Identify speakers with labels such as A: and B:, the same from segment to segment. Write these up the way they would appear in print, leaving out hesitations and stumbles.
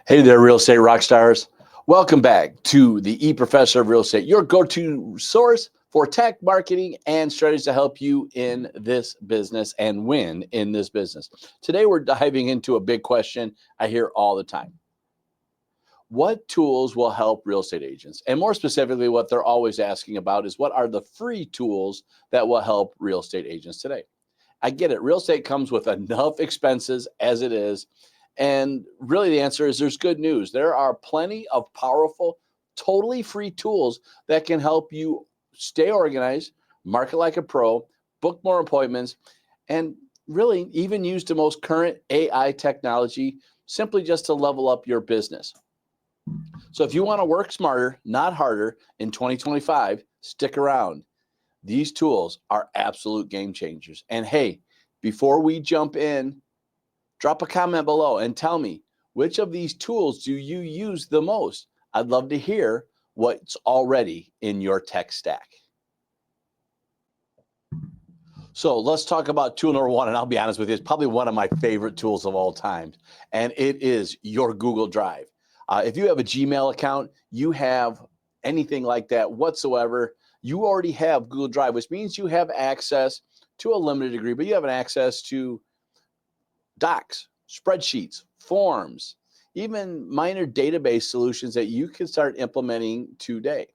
A: Hey there, real estate rock stars. Welcome back to the Professor of Real Estate, your go-to source for tech, marketing, and strategies to help you in this business and win in this business. Today, we're diving into a big question I hear all the time. What tools will help real estate agents? And more specifically, what they're always asking about is what are the free tools that will help real estate agents today? I get it. Real estate comes with enough expenses as it is. And really, the answer is there's good news. There are plenty of powerful, totally free tools that can help you stay organized, market like a pro, book more appointments, and really even use the most current AI technology simply just to level up your business. So if you want to work smarter, not harder in 2025, stick around. These tools are absolute game changers. And hey, before we jump in, drop a comment below and tell me, which of these tools do you use the most? I'd love to hear what's already in your tech stack. So let's talk about tool number one, and I'll be honest with you, it's probably one of my favorite tools of all time, and it is your Google Drive. If you have a Gmail account, you have anything like that whatsoever, you already have Google Drive, which means you have access to a limited degree, but you have an access to docs, spreadsheets, forms, even minor database solutions that you can start implementing today.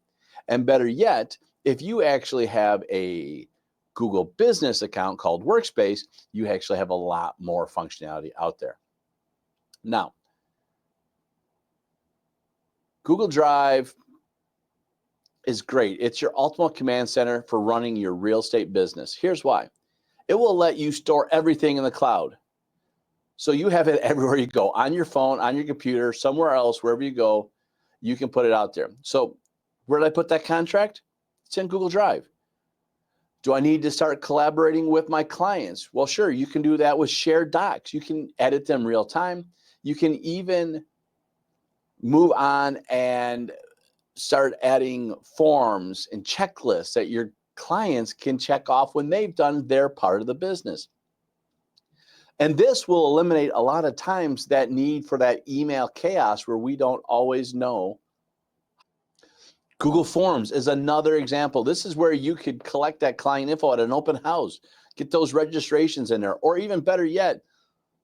A: And better yet, if you actually have a Google business account called Workspace, you actually have a lot more functionality out there. Now, Google Drive is great. It's your ultimate command center for running your real estate business. Here's why. It will let you store everything in the cloud. So you have it everywhere you go, on your phone, on your computer, somewhere else, wherever you go, you can put it out there. So where did I put that contract? It's in Google Drive. Do I need to start collaborating with my clients? Well, sure, you can do that with shared docs. You can edit them real time. You can even move on and start adding forms and checklists that your clients can check off when they've done their part of the business. And this will eliminate a lot of times that need for that email chaos where we don't always know. Google Forms is another example. This is where you could collect that client info at an open house, get those registrations in there, or even better yet,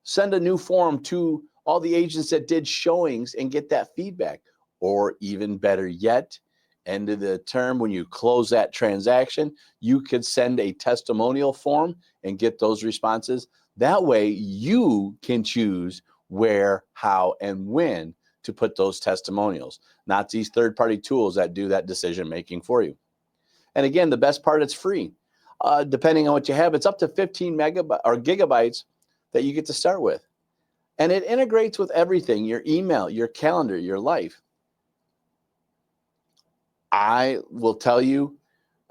A: send a new form to all the agents that did showings and get that feedback. Or even better yet, end of the term, when you close that transaction, you could send a testimonial form and get those responses. That way you can choose where, how, and when to put those testimonials, not these third-party tools that do that decision-making for you. And again, the best part, it's free. Depending on what you have, it's up to 15 megabytes or gigabytes that you get to start with. And it integrates with everything, your email, your calendar, your life. I will tell you,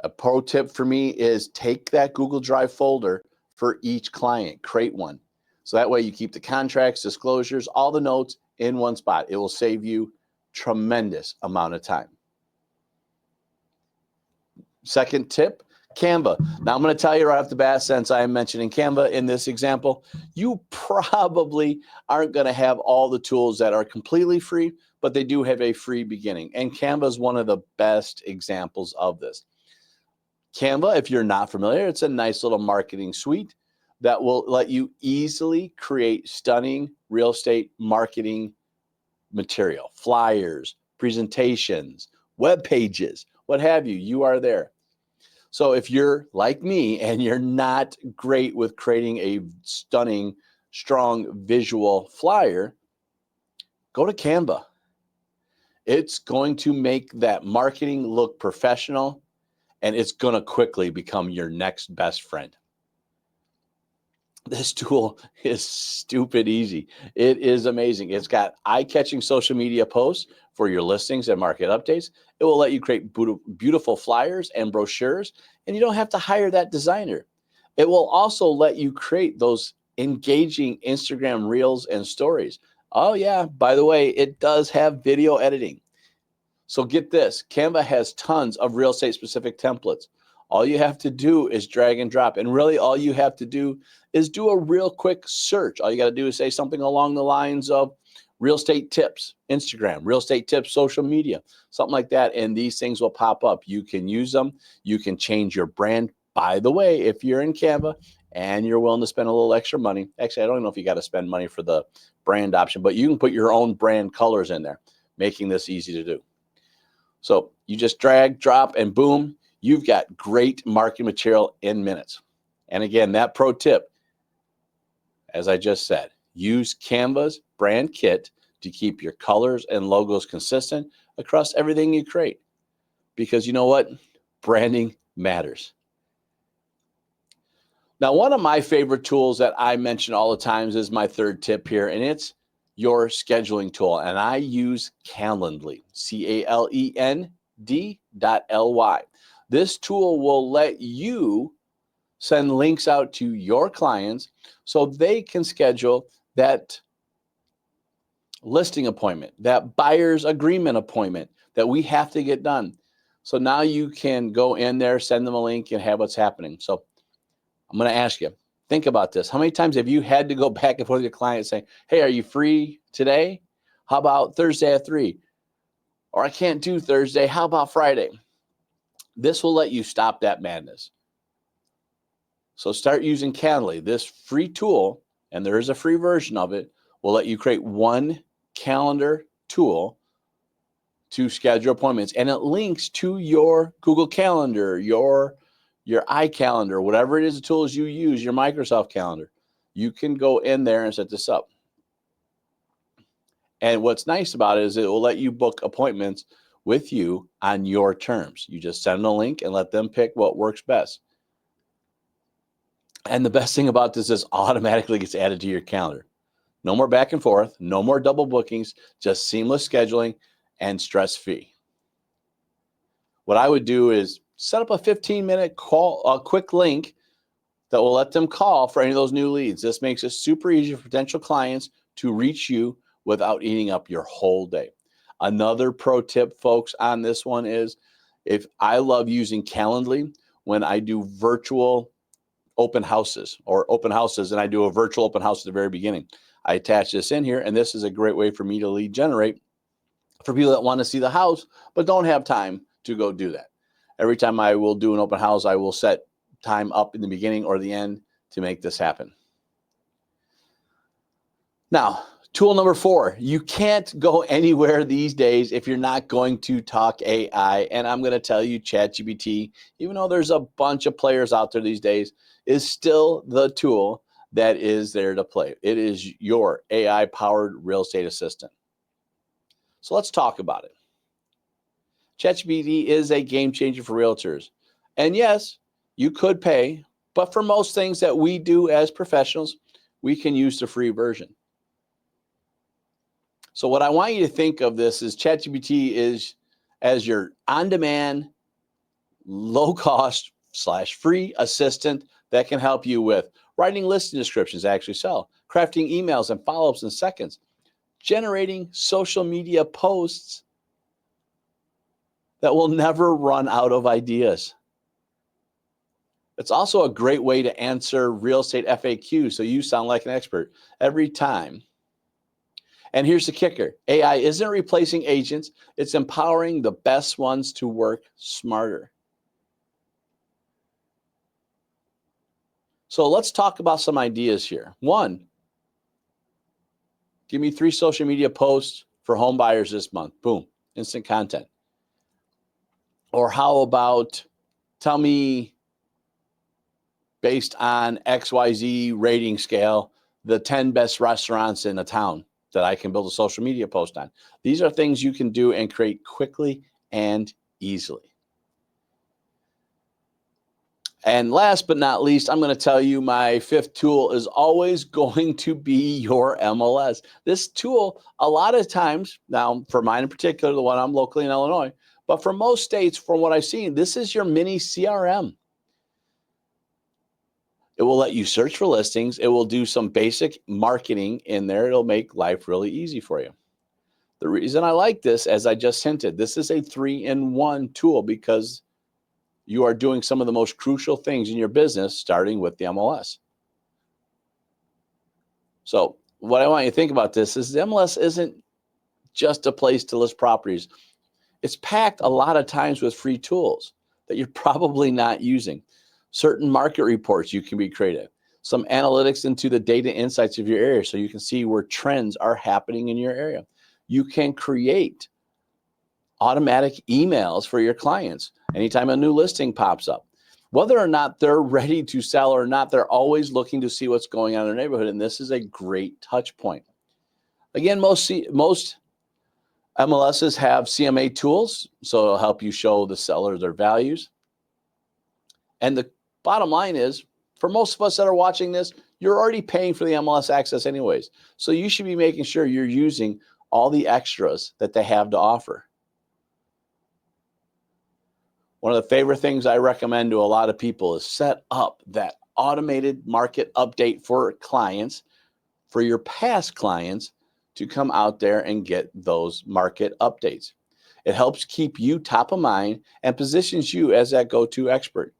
A: a pro tip for me is take that Google Drive folder for each client, create one. So that way you keep the contracts, disclosures, all the notes in one spot. It will save you tremendous amount of time. Second tip, Canva. Now I'm going to tell you right off the bat, since I am mentioning Canva in this example, you probably aren't going to have all the tools that are completely free, but they do have a free beginning. And Canva is one of the best examples of this. Canva, if you're not familiar, it's a nice little marketing suite that will let you easily create stunning real estate marketing material, flyers, presentations, web pages, what have you. You are there. So if you're like me and you're not great with creating a stunning, strong visual flyer, go to Canva. It's going to make that marketing look professional, and it's going to quickly become your next best friend. This tool is stupid easy. It is amazing. It's got eye-catching social media posts for your listings and market updates. It will let you create beautiful flyers and brochures, and you don't have to hire that designer. It will also let you create those engaging Instagram reels and stories. Oh yeah, by the way, it does have video editing. So get this, Canva has tons of real estate specific templates. All you have to do is drag and drop. And really all you have to do is do a real quick search. All you got to do is say something along the lines of real estate tips, Instagram, real estate tips, social media, something like that. And these things will pop up. You can use them. You can change your brand. By the way, if you're in Canva and you're willing to spend a little extra money, actually, I don't know if you got to spend money for the brand option, but you can put your own brand colors in there, making this easy to do. So you just drag, drop, and boom, you've got great marketing material in minutes. And again, that pro tip, as I just said, use Canva's brand kit to keep your colors and logos consistent across everything you create. Because you know what? Branding matters. Now, one of my favorite tools that I mention all the times is my third tip here, and it's your scheduling tool. And I use Calendly, CALEND.ly. This tool will let you send links out to your clients so they can schedule that listing appointment, that buyer's agreement appointment that we have to get done. So now you can go in there, send them a link, and have what's happening. So I'm going to ask you, think about this. How many times have you had to go back and forth with your client and say, hey, are you free today? How about Thursday at 3? Or I can't do Thursday. How about Friday? This will let you stop that madness. So start using Calendly. This free tool, and there is a free version of it, will let you create one calendar tool to schedule appointments. And it links to your Google Calendar, your iCalendar, whatever it is, the tools you use, your Microsoft Calendar. You can go in there and set this up. And what's nice about it is it will let you book appointments with you on your terms. You just send them a link and let them pick what works best. And the best thing about this is automatically gets added to your calendar. No more back and forth, no more double bookings, just seamless scheduling and stress-free. What I would do is set up a 15-minute call, a quick link that will let them call for any of those new leads. This makes it super easy for potential clients to reach you without eating up your whole day. Another pro tip, folks, on this one is if I love using Calendly when I do virtual open houses and I do a virtual open house at the very beginning. I attach this in here, and this is a great way for me to lead generate for people that want to see the house but don't have time to go do that. Every time I will do an open house, I will set time up in the beginning or the end to make this happen. Now, tool number 4, you can't go anywhere these days if you're not going to talk AI. And I'm going to tell you, ChatGPT, even though there's a bunch of players out there these days, is still the tool that is there to play. It is your AI-powered real estate assistant. So let's talk about it. ChatGPT is a game changer for realtors. And yes, you could pay, but for most things that we do as professionals, we can use the free version. So what I want you to think of this is ChatGPT is as your on-demand, low-cost / free assistant that can help you with writing listing descriptions that actually sell, crafting emails and follow-ups in seconds, generating social media posts that will never run out of ideas. It's also a great way to answer real estate FAQs so you sound like an expert every time. And here's the kicker. AI isn't replacing agents. It's empowering the best ones to work smarter. So let's talk about some ideas here. 1, give me 3 social media posts for home buyers this month. Boom, instant content. Or how about tell me, based on XYZ rating scale, the 10 best restaurants in the town that I can build a social media post on. These are things you can do and create quickly and easily. And last but not least, I'm going to tell you my 5th tool is always going to be your MLS. This tool, a lot of times, now for mine in particular, the one I'm locally in Illinois, but for most states, from what I've seen, this is your mini CRM. It will let you search for listings. It will do some basic marketing in there. It'll make life really easy for you. The reason I like this, as I just hinted, this is a 3-in-1 tool because you are doing some of the most crucial things in your business, starting with the MLS. So what I want you to think about this is the MLS isn't just a place to list properties. It's packed a lot of times with free tools that you're probably not using. Certain market reports you can be creative. Some analytics into the data insights of your area so you can see where trends are happening in your area. You can create automatic emails for your clients anytime a new listing pops up. Whether or not they're ready to sell or not, they're always looking to see what's going on in their neighborhood, and this is a great touch point. Again, most MLSs have CMA tools, so it'll help you show the seller their values. And the bottom line is, for most of us that are watching this, you're already paying for the MLS access anyways. So you should be making sure you're using all the extras that they have to offer. One of the favorite things I recommend to a lot of people is set up that automated market update for clients, for your past clients, to come out there and get those market updates. It helps keep you top of mind and positions you as that go-to expert.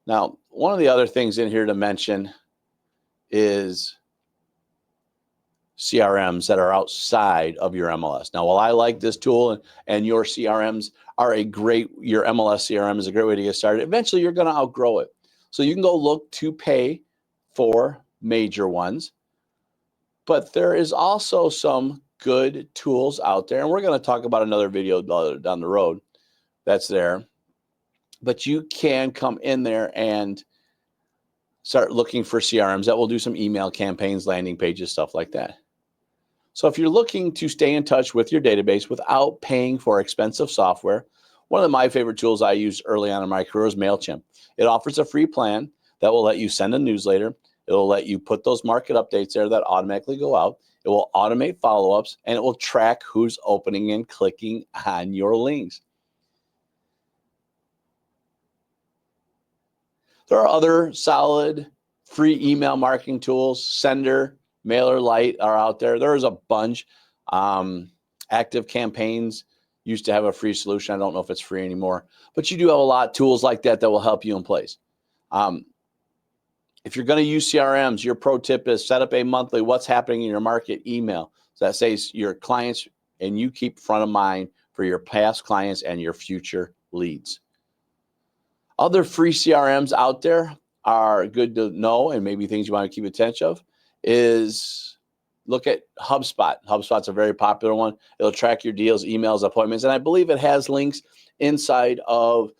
A: Now, one of the other things in here to mention is CRMs that are outside of your MLS. Now, while I like this tool and your CRMs are your MLS CRM is a great way to get started, eventually you're going to outgrow it. So you can go look to pay for major ones, but there is also some good tools out there. And we're going to talk about another video down the road that's there. But you can come in there and start looking for CRMs that will do some email campaigns, landing pages, stuff like that. So if you're looking to stay in touch with your database without paying for expensive software, one of my favorite tools I used early on in my career is MailChimp. It offers a free plan that will let you send a newsletter. It will let you put those market updates there that automatically go out. It will automate follow-ups, and it will track who's opening and clicking on your links. There are other solid free email marketing tools. Sender, MailerLite are out there. There's a bunch. Active Campaigns used to have a free solution. I don't know if it's free anymore, but you do have a lot of tools like that that will help you in place. If you're going to use CRMs, your pro tip is set up a monthly what's happening in your market email. So that says your clients, and you keep front of mind for your past clients and your future leads. Other free CRMs out there are good to know, and maybe things you want to keep attention of is look at HubSpot. HubSpot's a very popular one. It'll track your deals, emails, appointments, and I believe it has links inside of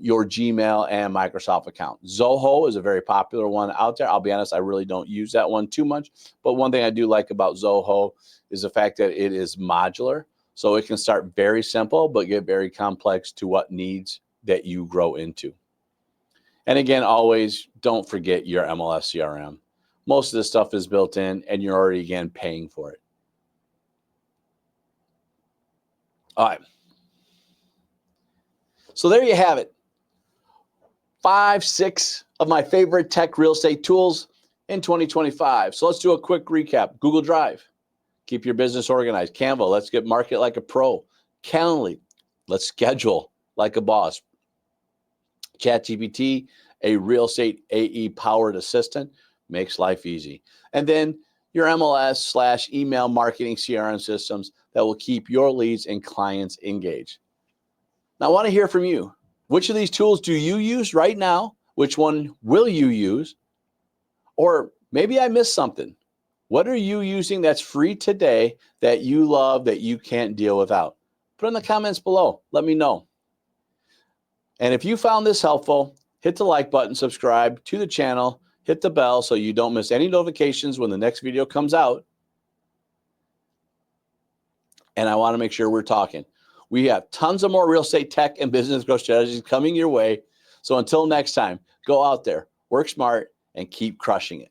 A: your Gmail and Microsoft account. Zoho is a very popular one out there. I'll be honest, I really don't use that one too much, but one thing I do like about Zoho is the fact that it is modular, so it can start very simple but get very complex to what needs that you grow into. And again, always don't forget your MLS CRM. Most of this stuff is built in, and you're already, again, paying for it. All right. So there you have it. 5, 6 of my favorite tech real estate tools in 2025. So let's do a quick recap. Google Drive, keep your business organized. Canva, let's get market like a pro. Calendly, let's schedule like a boss. ChatGPT, a real estate AE powered assistant, makes life easy. And then your MLS/email marketing CRM systems that will keep your leads and clients engaged. Now, I want to hear from you. Which of these tools do you use right now? Which one will you use? Or maybe I missed something. What are you using that's free today that you love that you can't deal without? Put in the comments below. Let me know. And if you found this helpful, hit the like button, subscribe to the channel, hit the bell so you don't miss any notifications when the next video comes out. And I want to make sure we're talking. We have tons of more real estate tech and business growth strategies coming your way. So until next time, go out there, work smart, and keep crushing it.